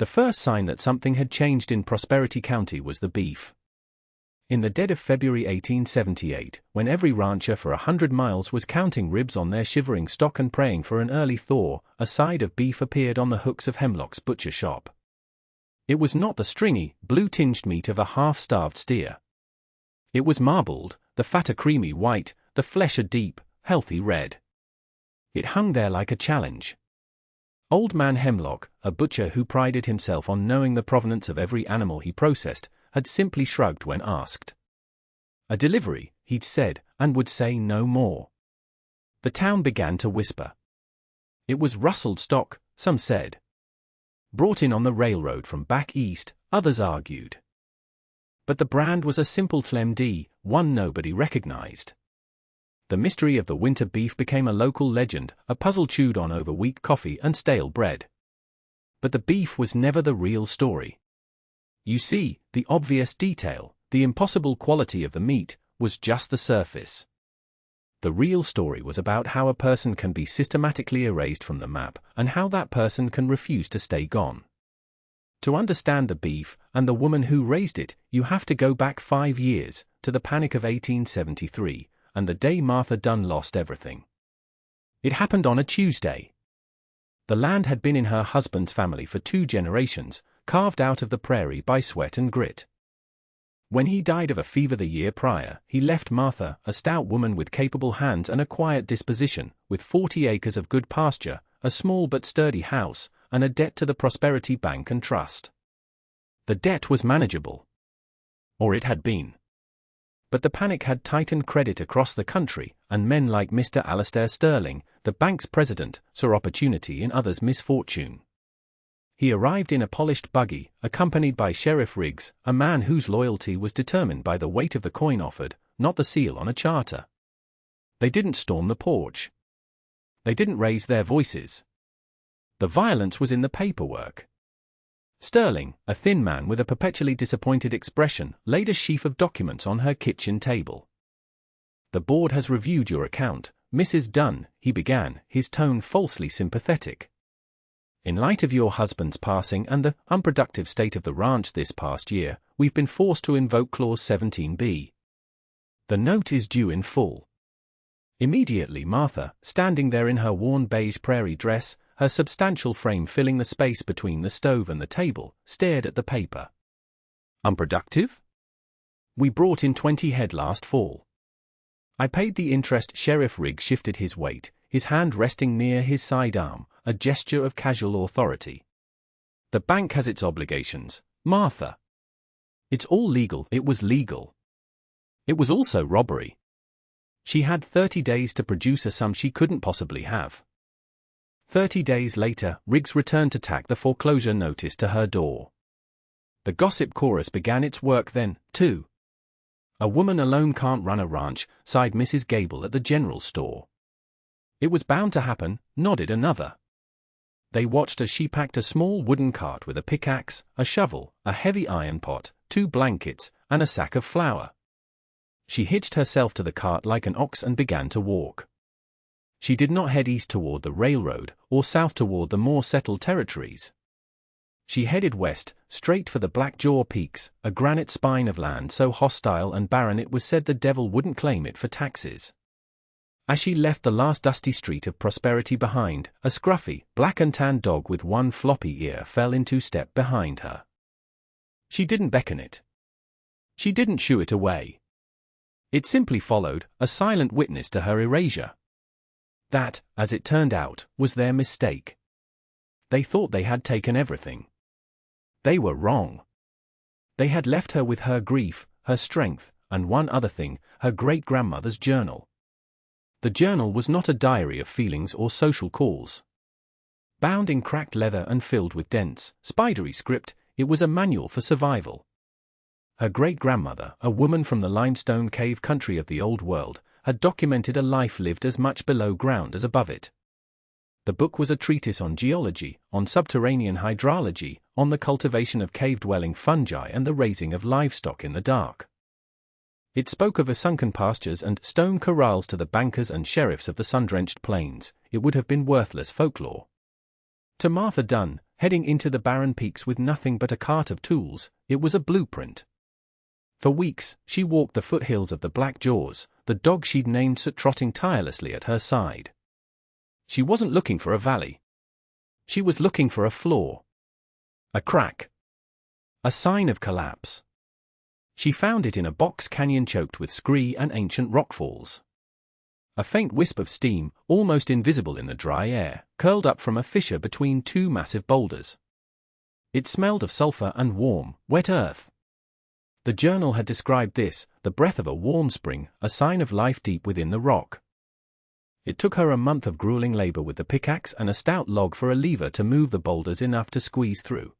The first sign that something had changed in Prosperity County was the beef. In the dead of February 1878, when every rancher for 100 miles was counting ribs on their shivering stock and praying for an early thaw, a side of beef appeared on the hooks of Hemlock's butcher shop. It was not the stringy, blue-tinged meat of a half-starved steer. It was marbled, the fat a creamy white, the flesh a deep, healthy red. It hung there like a challenge. Old man Hemlock, a butcher who prided himself on knowing the provenance of every animal he processed, had simply shrugged when asked. A delivery, he'd said, and would say no more. The town began to whisper. It was rustled stock, some said. Brought in on the railroad from back east, others argued. But the brand was a simple TLMD, one nobody recognized. The mystery of the winter beef became a local legend, a puzzle chewed on over weak coffee and stale bread. But the beef was never the real story. You see, the obvious detail, the impossible quality of the meat, was just the surface. The real story was about how a person can be systematically erased from the map and how that person can refuse to stay gone. To understand the beef and the woman who raised it, you have to go back 5 years, to the Panic of 1873, and the day Martha Dunn lost everything. It happened on a Tuesday. The land had been in her husband's family for 2 generations, carved out of the prairie by sweat and grit. When he died of a fever the year prior, he left Martha, a stout woman with capable hands and a quiet disposition, with 40 acres of good pasture, a small but sturdy house, and a debt to the Prosperity Bank and Trust. The debt was manageable. Or it had been. But the panic had tightened credit across the country, and men like Mr. Alastair Sterling, the bank's president, saw opportunity in others' misfortune. He arrived in a polished buggy, accompanied by Sheriff Riggs, a man whose loyalty was determined by the weight of the coin offered, not the seal on a charter. They didn't storm the porch. They didn't raise their voices. The violence was in the paperwork. Sterling, a thin man with a perpetually disappointed expression, laid a sheaf of documents on her kitchen table. "The board has reviewed your account, Mrs. Dunn," he began, his tone falsely sympathetic. "In light of your husband's passing and the unproductive state of the ranch this past year, we've been forced to invoke Clause 17B. The note is due in full." Immediately Martha, standing there in her worn beige prairie dress, her substantial frame filling the space between the stove and the table, stared at the paper. "Unproductive? We brought in 20 head last fall. I paid the interest." Sheriff Riggs shifted his weight, his hand resting near his sidearm, a gesture of casual authority. "The bank has its obligations, Martha. It's all legal." It was legal. It was also robbery. She had 30 days to produce a sum she couldn't possibly have. 30 days later, Riggs returned to tack the foreclosure notice to her door. The gossip chorus began its work then, too. "A woman alone can't run a ranch," sighed Mrs. Gable at the general store. "It was bound to happen," nodded another. They watched as she packed a small wooden cart with a pickaxe, a shovel, a heavy iron pot, 2 blankets, and a sack of flour. She hitched herself to the cart like an ox and began to walk. She did not head east toward the railroad, or south toward the more settled territories. She headed west, straight for the Blackjaw Peaks, a granite spine of land so hostile and barren it was said the devil wouldn't claim it for taxes. As she left the last dusty street of Prosperity behind, a scruffy, black and tan dog with one floppy ear fell into step behind her. She didn't beckon it. She didn't shoo it away. It simply followed, a silent witness to her erasure. That, as it turned out, was their mistake. They thought they had taken everything. They were wrong. They had left her with her grief, her strength, and one other thing, her great-grandmother's journal. The journal was not a diary of feelings or social calls. Bound in cracked leather and filled with dense, spidery script, it was a manual for survival. Her great-grandmother, a woman from the limestone cave country of the Old World, had documented a life lived as much below ground as above it. The book was a treatise on geology, on subterranean hydrology, on the cultivation of cave-dwelling fungi and the raising of livestock in the dark. It spoke of sunken pastures and stone corrals to the bankers and sheriffs of the sun-drenched plains. It would have been worthless folklore. To Martha Dunn, heading into the barren peaks with nothing but a cart of tools. It was a blueprint. For weeks, she walked the foothills of the Black Jaws, the dog she'd named trotting tirelessly at her side. She wasn't looking for a valley. She was looking for a flaw. A crack. A sign of collapse. She found it in a box canyon choked with scree and ancient rockfalls. A faint wisp of steam, almost invisible in the dry air, curled up from a fissure between two massive boulders. It smelled of sulfur and warm, wet earth. The journal had described this, the breath of a warm spring, a sign of life deep within the rock. It took her a month of grueling labor with the pickaxe and a stout log for a lever to move the boulders enough to squeeze through.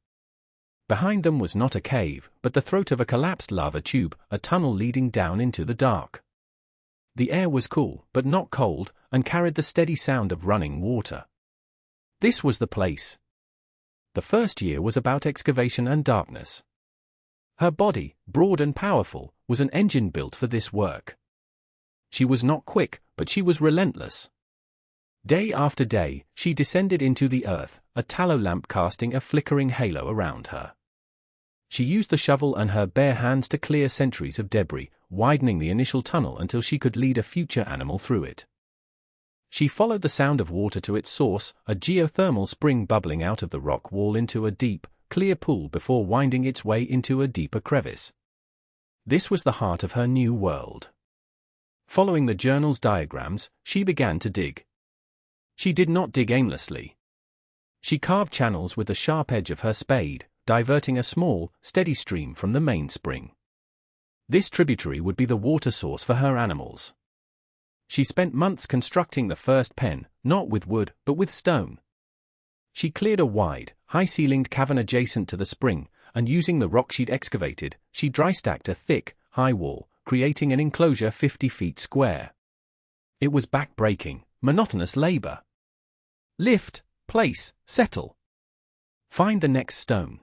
Behind them was not a cave, but the throat of a collapsed lava tube, a tunnel leading down into the dark. The air was cool, but not cold, and carried the steady sound of running water. This was the place. The first year was about excavation and darkness. Her body, broad and powerful, was an engine built for this work. She was not quick, but she was relentless. Day after day, she descended into the earth, a tallow lamp casting a flickering halo around her. She used the shovel and her bare hands to clear centuries of debris, widening the initial tunnel until she could lead a future animal through it. She followed the sound of water to its source, a geothermal spring bubbling out of the rock wall into a deep, clear pool before winding its way into a deeper crevice. This was the heart of her new world. Following the journal's diagrams, she began to dig. She did not dig aimlessly. She carved channels with the sharp edge of her spade, diverting a small, steady stream from the main spring. This tributary would be the water source for her animals. She spent months constructing the first pen, not with wood, but with stone. She cleared a wide, high-ceilinged cavern adjacent to the spring, and using the rock she'd excavated, she dry-stacked a thick, high wall, creating an enclosure 50 feet square. It was back-breaking, monotonous labor. Lift, place, settle. Find the next stone.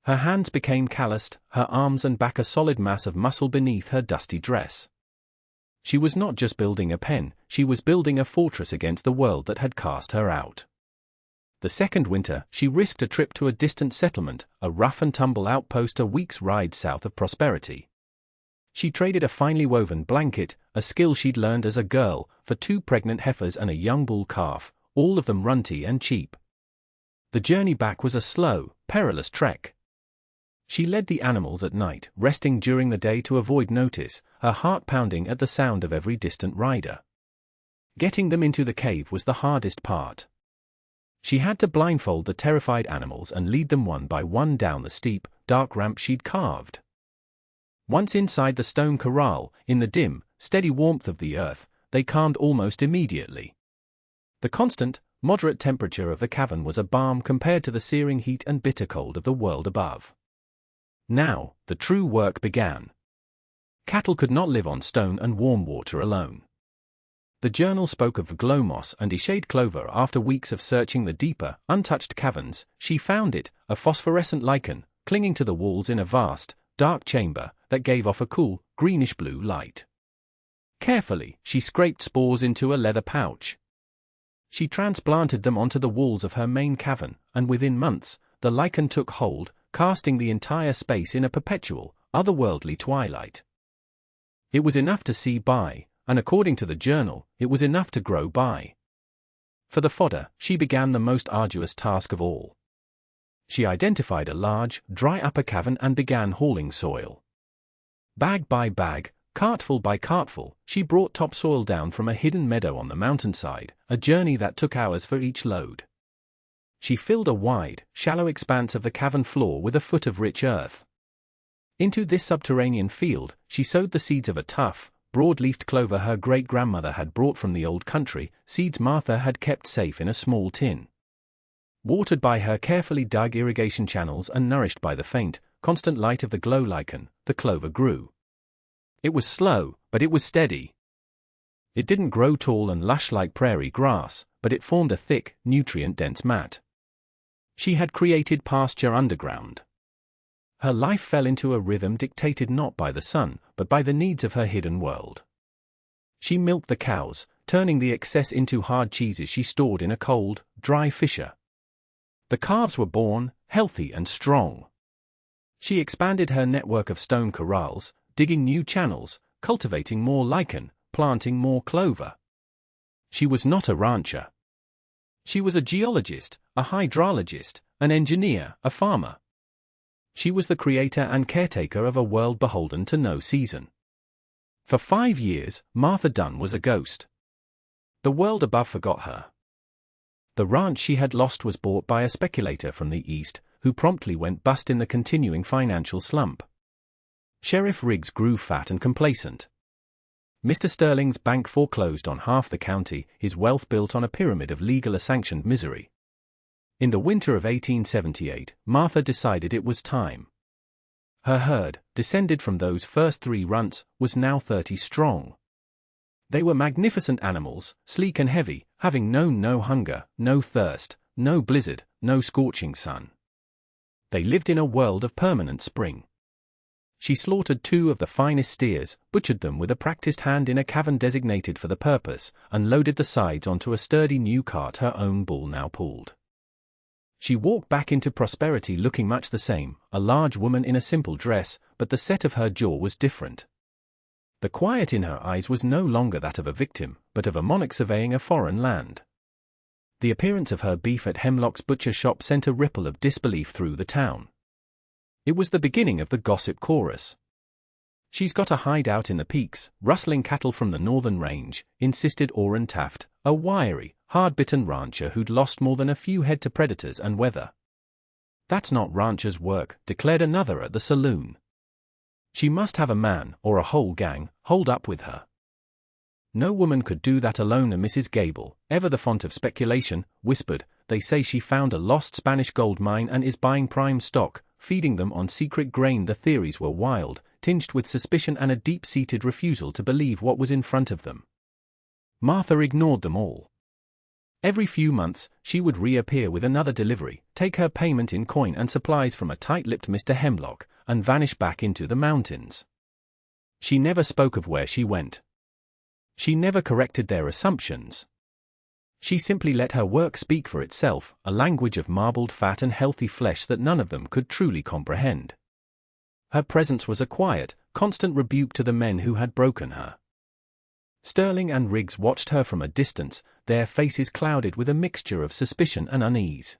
Her hands became calloused, her arms and back a solid mass of muscle beneath her dusty dress. She was not just building a pen, she was building a fortress against the world that had cast her out. The second winter, she risked a trip to a distant settlement, a rough-and-tumble outpost a week's ride south of Prosperity. She traded a finely woven blanket, a skill she'd learned as a girl, for 2 pregnant heifers and a young bull calf, all of them runty and cheap. The journey back was a slow, perilous trek. She led the animals at night, resting during the day to avoid notice, her heart pounding at the sound of every distant rider. Getting them into the cave was the hardest part. She had to blindfold the terrified animals and lead them one by one down the steep, dark ramp she'd carved. Once inside the stone corral, in the dim, steady warmth of the earth, they calmed almost immediately. The constant, moderate temperature of the cavern was a balm compared to the searing heat and bitter cold of the world above. Now, the true work began. Cattle could not live on stone and warm water alone. The journal spoke of glow moss and shade clover. After weeks of searching the deeper, untouched caverns, she found it, a phosphorescent lichen, clinging to the walls in a vast, dark chamber that gave off a cool, greenish-blue light. Carefully, she scraped spores into a leather pouch. She transplanted them onto the walls of her main cavern, and within months, the lichen took hold, casting the entire space in a perpetual, otherworldly twilight. It was enough to see by, and according to the journal, it was enough to grow by. For the fodder, she began the most arduous task of all. She identified a large, dry upper cavern and began hauling soil. Bag by bag, cartful by cartful, she brought topsoil down from a hidden meadow on the mountainside, a journey that took hours for each load. She filled a wide, shallow expanse of the cavern floor with a foot of rich earth. Into this subterranean field, she sowed the seeds of a tough, broad-leafed clover her great-grandmother had brought from the old country, seeds Martha had kept safe in a small tin. Watered by her carefully dug irrigation channels and nourished by the faint, constant light of the glow lichen, the clover grew. It was slow, but it was steady. It didn't grow tall and lush like prairie grass, but it formed a thick, nutrient-dense mat. She had created pasture underground. Her life fell into a rhythm dictated not by the sun, but by the needs of her hidden world. She milked the cows, turning the excess into hard cheeses she stored in a cold, dry fissure. The calves were born, healthy and strong. She expanded her network of stone corrals, digging new channels, cultivating more lichen, planting more clover. She was not a rancher. She was a geologist, a hydrologist, an engineer, a farmer. She was the creator and caretaker of a world beholden to no season. For 5 years, Martha Dunn was a ghost. The world above forgot her. The ranch she had lost was bought by a speculator from the east, who promptly went bust in the continuing financial slump. Sheriff Riggs grew fat and complacent. Mr. Sterling's bank foreclosed on half the county, his wealth built on a pyramid of legally sanctioned misery. In the winter of 1878, Martha decided it was time. Her herd, descended from those first 3 runts, was now 30 strong. They were magnificent animals, sleek and heavy, having known no hunger, no thirst, no blizzard, no scorching sun. They lived in a world of permanent spring. She slaughtered 2 of the finest steers, butchered them with a practiced hand in a cavern designated for the purpose, and loaded the sides onto a sturdy new cart her own bull now pulled. She walked back into prosperity looking much the same, a large woman in a simple dress, but the set of her jaw was different. The quiet in her eyes was no longer that of a victim, but of a monarch surveying a foreign land. The appearance of her beef at Hemlock's butcher shop sent a ripple of disbelief through the town. It was the beginning of the gossip chorus. "She's got a hideout in the peaks, rustling cattle from the northern range," insisted Orrin Taft, a wiry, hard-bitten rancher who'd lost more than a few head to predators and weather. "That's not rancher's work," declared another at the saloon. "She must have a man, or a whole gang, holed up with her." "No woman could do that alone," and Mrs. Gable, ever the font of speculation, whispered, "They say she found a lost Spanish gold mine and is buying prime stock, feeding them on secret grain." The theories were wild, tinged with suspicion and a deep-seated refusal to believe what was in front of them. Martha ignored them all. Every few months, she would reappear with another delivery, take her payment in coin and supplies from a tight-lipped Mr. Hemlock, and vanish back into the mountains. She never spoke of where she went. She never corrected their assumptions. She simply let her work speak for itself, a language of marbled fat and healthy flesh that none of them could truly comprehend. Her presence was a quiet, constant rebuke to the men who had broken her. Sterling and Riggs watched her from a distance, their faces clouded with a mixture of suspicion and unease.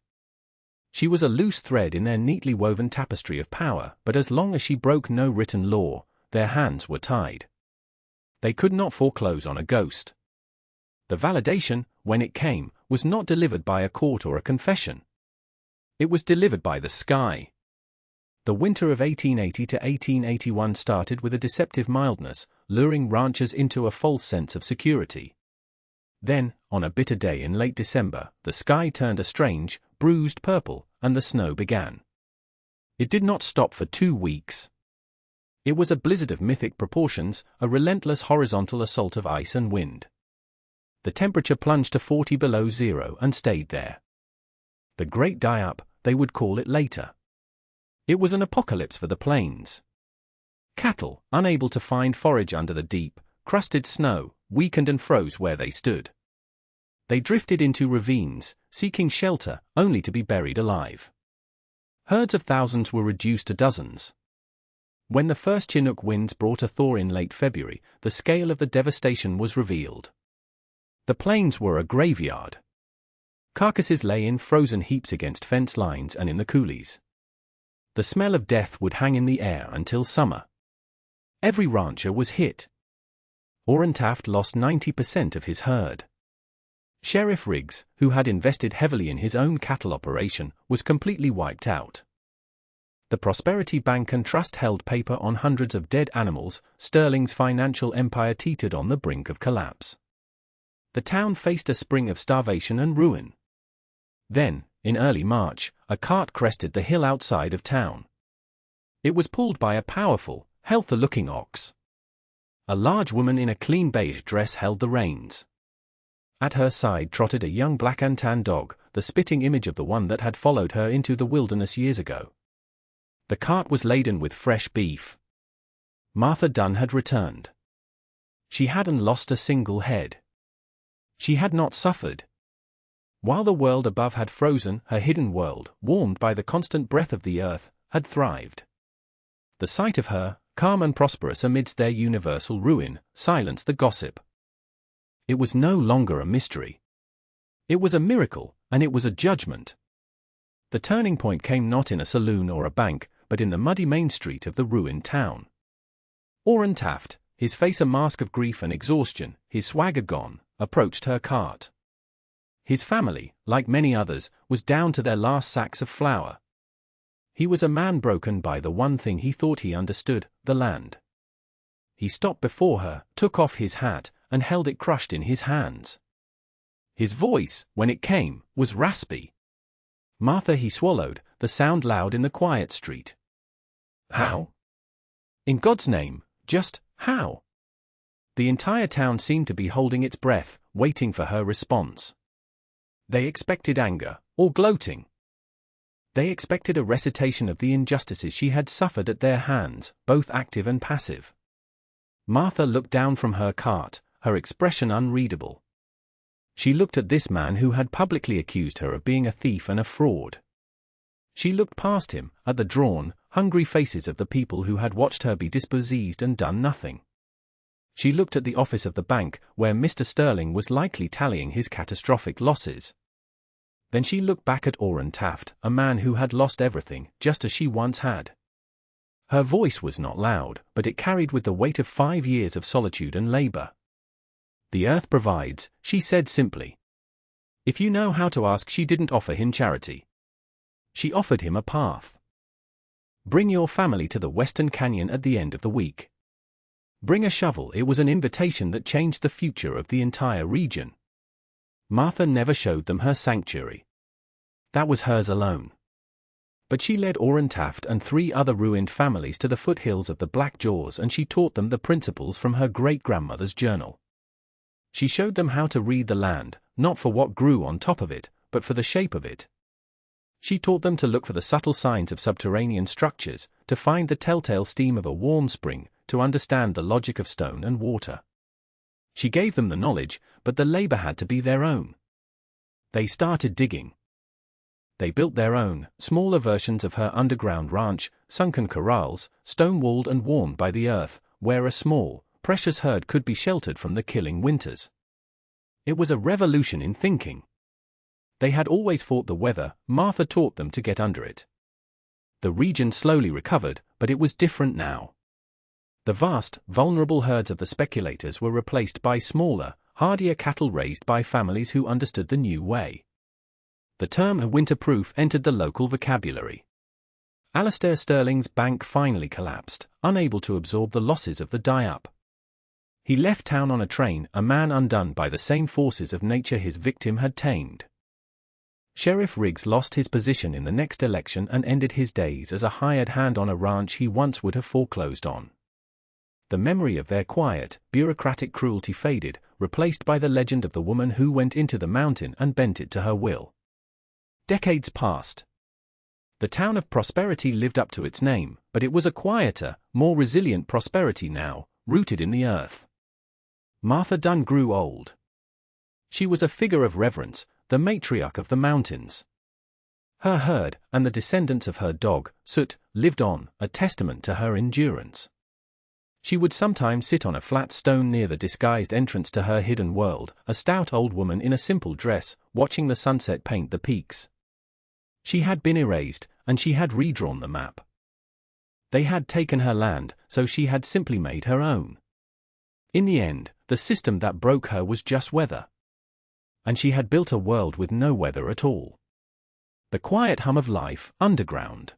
She was a loose thread in their neatly woven tapestry of power, but as long as she broke no written law, their hands were tied. They could not foreclose on a ghost. The validation, when it came, was not delivered by a court or a confession. It was delivered by the sky. The winter of 1880 to 1881 started with a deceptive mildness, luring ranchers into a false sense of security. Then, on a bitter day in late December, the sky turned a strange, bruised purple, and the snow began. It did not stop for 2 weeks. It was a blizzard of mythic proportions, a relentless horizontal assault of ice and wind. The temperature plunged to 40 below zero and stayed there. The Great Die-Up, they would call it later. It was an apocalypse for the plains. Cattle, unable to find forage under the deep, crusted snow, weakened and froze where they stood. They drifted into ravines, seeking shelter, only to be buried alive. Herds of thousands were reduced to dozens. When the first Chinook winds brought a thaw in late February, the scale of the devastation was revealed. The plains were a graveyard. Carcasses lay in frozen heaps against fence lines and in the coulees. The smell of death would hang in the air until summer. Every rancher was hit. Orrin Taft lost 90% of his herd. Sheriff Riggs, who had invested heavily in his own cattle operation, was completely wiped out. The Prosperity Bank and Trust held paper on hundreds of dead animals. Sterling's financial empire teetered on the brink of collapse. The town faced a spring of starvation and ruin. Then, in early March, a cart crested the hill outside of town. It was pulled by a powerful, healthy-looking ox. A large woman in a clean beige dress held the reins. At her side trotted a young black and tan dog, the spitting image of the one that had followed her into the wilderness years ago. The cart was laden with fresh beef. Martha Dunn had returned. She hadn't lost a single head. She had not suffered. While the world above had frozen, her hidden world, warmed by the constant breath of the earth, had thrived. The sight of her, calm and prosperous amidst their universal ruin, silenced the gossip. It was no longer a mystery. It was a miracle, and it was a judgment. The turning point came not in a saloon or a bank, but in the muddy main street of the ruined town. Orrin Taft, his face a mask of grief and exhaustion, his swagger gone, approached her cart. His family, like many others, was down to their last sacks of flour. He was a man broken by the one thing he thought he understood, the land. He stopped before her, took off his hat, and held it crushed in his hands. His voice, when it came, was raspy. "Martha," he swallowed, the sound loud in the quiet street. "How? In God's name, just how?" The entire town seemed to be holding its breath, waiting for her response. They expected anger, or gloating. They expected a recitation of the injustices she had suffered at their hands, both active and passive. Martha looked down from her cart, her expression unreadable. She looked at this man who had publicly accused her of being a thief and a fraud. She looked past him, at the drawn, hungry faces of the people who had watched her be dispossessed and done nothing. She looked at the office of the bank, where Mr. Sterling was likely tallying his catastrophic losses. Then she looked back at Orrin Taft, a man who had lost everything, just as she once had. Her voice was not loud, but it carried with the weight of 5 years of solitude and labor. "The earth provides," she said simply. If you know how to ask, she didn't offer him charity. She offered him a path. Bring your family to the Western Canyon at the end of the week. Bring a shovel. It was an invitation that changed the future of the entire region. Martha never showed them her sanctuary. That was hers alone. But she led Orrin Taft and 3 other ruined families to the foothills of the Black Jaws, and she taught them the principles from her great-grandmother's journal. She showed them how to read the land, not for what grew on top of it, but for the shape of it. She taught them to look for the subtle signs of subterranean structures, to find the telltale steam of a warm spring, to understand the logic of stone and water. She gave them the knowledge, but the labor had to be their own. They started digging. They built their own, smaller versions of her underground ranch, sunken corrals, stone-walled and warmed by the earth, where a small, precious herd could be sheltered from the killing winters. It was a revolution in thinking. They had always fought the weather. Martha taught them to get under it. The region slowly recovered, but it was different now. The vast, vulnerable herds of the speculators were replaced by smaller, hardier cattle raised by families who understood the new way. The term winterproof entered the local vocabulary. Alastair Sterling's bank finally collapsed, unable to absorb the losses of the die-up. He left town on a train, a man undone by the same forces of nature his victim had tamed. Sheriff Riggs lost his position in the next election and ended his days as a hired hand on a ranch he once would have foreclosed on. The memory of their quiet, bureaucratic cruelty faded, replaced by the legend of the woman who went into the mountain and bent it to her will. Decades passed. The town of Prosperity lived up to its name, but it was a quieter, more resilient prosperity now, rooted in the earth. Martha Dunn grew old. She was a figure of reverence, the matriarch of the mountains. Her herd, and the descendants of her dog, Soot, lived on, a testament to her endurance. She would sometimes sit on a flat stone near the disguised entrance to her hidden world, a stout old woman in a simple dress, watching the sunset paint the peaks. She had been erased, and she had redrawn the map. They had taken her land, so she had simply made her own. In the end, the system that broke her was just weather. And she had built a world with no weather at all. The quiet hum of life, underground.